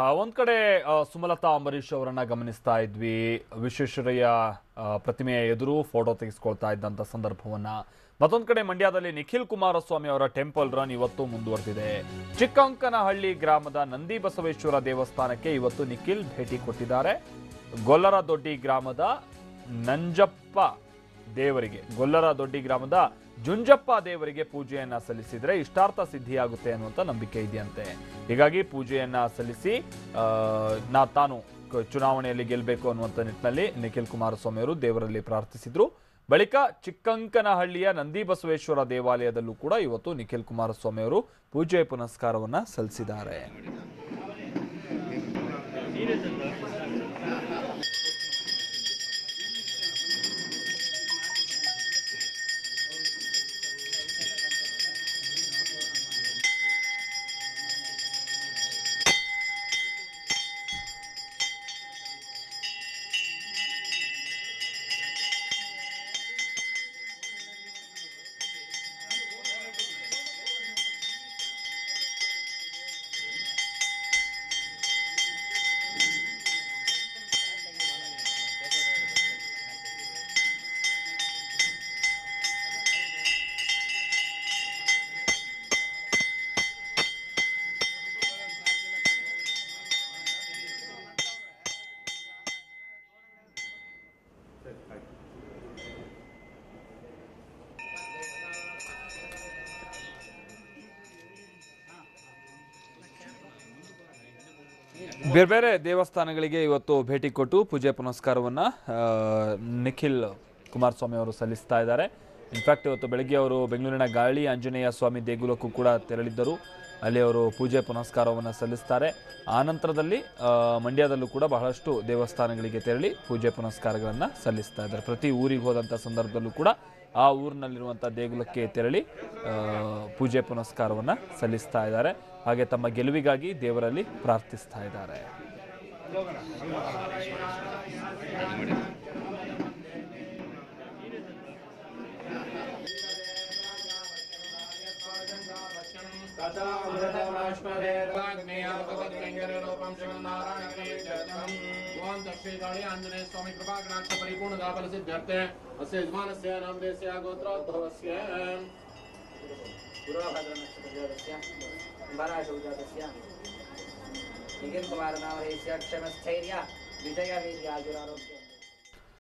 ಒಂದ್ ಕಡೆ ಸುಮಲತಾ ಅಂಬರೀಶ್ ಅವರನ್ನ ಗಮನಿಸ್ತಾ ಇದ್ವಿ. ವಿಶ್ವೇಶ್ವರಯ್ಯ ಪ್ರತಿಮೆಯ ಎದುರು ಫೋಟೋ ತೆಗೆಸ್ಕೊಳ್ತಾ ಇದ್ದಂತ ಸಂದರ್ಭವನ್ನ. ಮತ್ತೊಂದ್ ಕಡೆ ಮಂಡ್ಯದಲ್ಲಿ ನಿಖಿಲ್ ಕುಮಾರಸ್ವಾಮಿ ಅವರ ಟೆಂಪಲ್ ರನ್ ಇವತ್ತು ಮುಂದುವರೆದಿದೆ. ಚಿಕ್ಕಂಕನಹಳ್ಳಿ ಗ್ರಾಮದ ನಂದಿ ಬಸವೇಶ್ವರ ದೇವಸ್ಥಾನಕ್ಕೆ ಇವತ್ತು ನಿಖಿಲ್ ಭೇಟಿ ಕೊಟ್ಟಿದ್ದಾರೆ. ಗೊಲ್ಲರದೊಡ್ಡಿ ಗ್ರಾಮದ ನಂಜಪ್ಪ ದೇವರಿಗೆ ಗೊಲ್ಲರದೊಡ್ಡಿ ಗ್ರಾಮದ ಜುಂಜಪ್ಪ ದೇವರಿಗೆ ಪೂಜೆಯನ್ನ ಸಲ್ಲಿಸಿದ್ರೆ ಇಷ್ಟಾರ್ಥ ಸಿದ್ಧಿಯಾಗುತ್ತೆ ಅನ್ನುವಂಥ ನಂಬಿಕೆ ಇದೆಯಂತೆ. ಹೀಗಾಗಿ ಪೂಜೆಯನ್ನ ಸಲ್ಲಿಸಿ ತಾನು ಚುನಾವಣೆಯಲ್ಲಿ ಗೆಲ್ಲಬೇಕು ಅನ್ನುವಂಥ ನಿಟ್ಟಿನಲ್ಲಿ ನಿಖಿಲ್ ಕುಮಾರಸ್ವಾಮಿ ಅವರು ದೇವರಲ್ಲಿ ಪ್ರಾರ್ಥಿಸಿದ್ರು. ಬಳಿಕ ಚಿಕ್ಕಂಕನಹಳ್ಳಿಯ ನಂದಿ ಬಸವೇಶ್ವರ ದೇವಾಲಯದಲ್ಲೂ ಕೂಡ ಇವತ್ತು ನಿಖಿಲ್ ಕುಮಾರಸ್ವಾಮಿ ಅವರು ಪೂಜೆ ಪುನಸ್ಕಾರವನ್ನ ಸಲ್ಲಿಸಿದ್ದಾರೆ. ಬೇರೆ ಬೇರೆ ದೇವಸ್ಥಾನಗಳಿಗೆ ಇವತ್ತು ಭೇಟಿ ಕೊಟ್ಟು ಪೂಜೆ ಪುನಸ್ಕಾರವನ್ನ ನಿಖಿಲ್ ಕುಮಾರಸ್ವಾಮಿ ಅವರು ಸಲ್ಲಿಸ್ತಾ ಇದ್ದಾರೆ. ಇನ್ಫ್ಯಾಕ್ಟ್ ಇವತ್ತು ಬೆಳಗ್ಗೆ ಅವರು ಬೆಂಗಳೂರಿನ ಗಾಳಿ ಆಂಜನೇಯ ಸ್ವಾಮಿ ದೇಗುಲಕ್ಕೂ ಕೂಡ ತೆರಳಿದ್ದರು. ಅಲ್ಲಿ ಅವರು ಪೂಜೆ ಪುನಸ್ಕಾರವನ್ನು ಸಲ್ಲಿಸ್ತಾರೆ. ಆ ನಂತರದಲ್ಲಿ ಮಂಡ್ಯದಲ್ಲೂ ಕೂಡ ಬಹಳಷ್ಟು ದೇವಸ್ಥಾನಗಳಿಗೆ ತೆರಳಿ ಪೂಜೆ ಪುನಸ್ಕಾರಗಳನ್ನು ಸಲ್ಲಿಸ್ತಾ ಇದ್ದಾರೆ. ಪ್ರತಿ ಊರಿಗೆ ಹೋದಂಥ ಸಂದರ್ಭದಲ್ಲೂ ಕೂಡ ಆ ಊರಿನಲ್ಲಿರುವಂಥ ದೇಗುಲಕ್ಕೆ ತೆರಳಿ ಪೂಜೆ ಪುನಸ್ಕಾರವನ್ನು ಸಲ್ಲಿಸ್ತಾ ಇದ್ದಾರೆ. ಹಾಗೆ ತಮ್ಮ ಗೆಲುವಿಗಾಗಿ ದೇವರಲ್ಲಿ ಪ್ರಾರ್ಥಿಸ್ತಾ ಇದ್ದಾರೆ. आंजनेय स्वामी कृपा कटाक्ष परिपूर्ण दाफल सिद्ध्यर्थे अस्य यजमानस्य नामधेयस्य गोत्रोद्भवस्य पुरोभद्र नक्षत्रस्य भराशौजातस्य निखिल कुमार नामधेयस्य क्षमस्थैर्य विजय वीर्याजुरारोग्य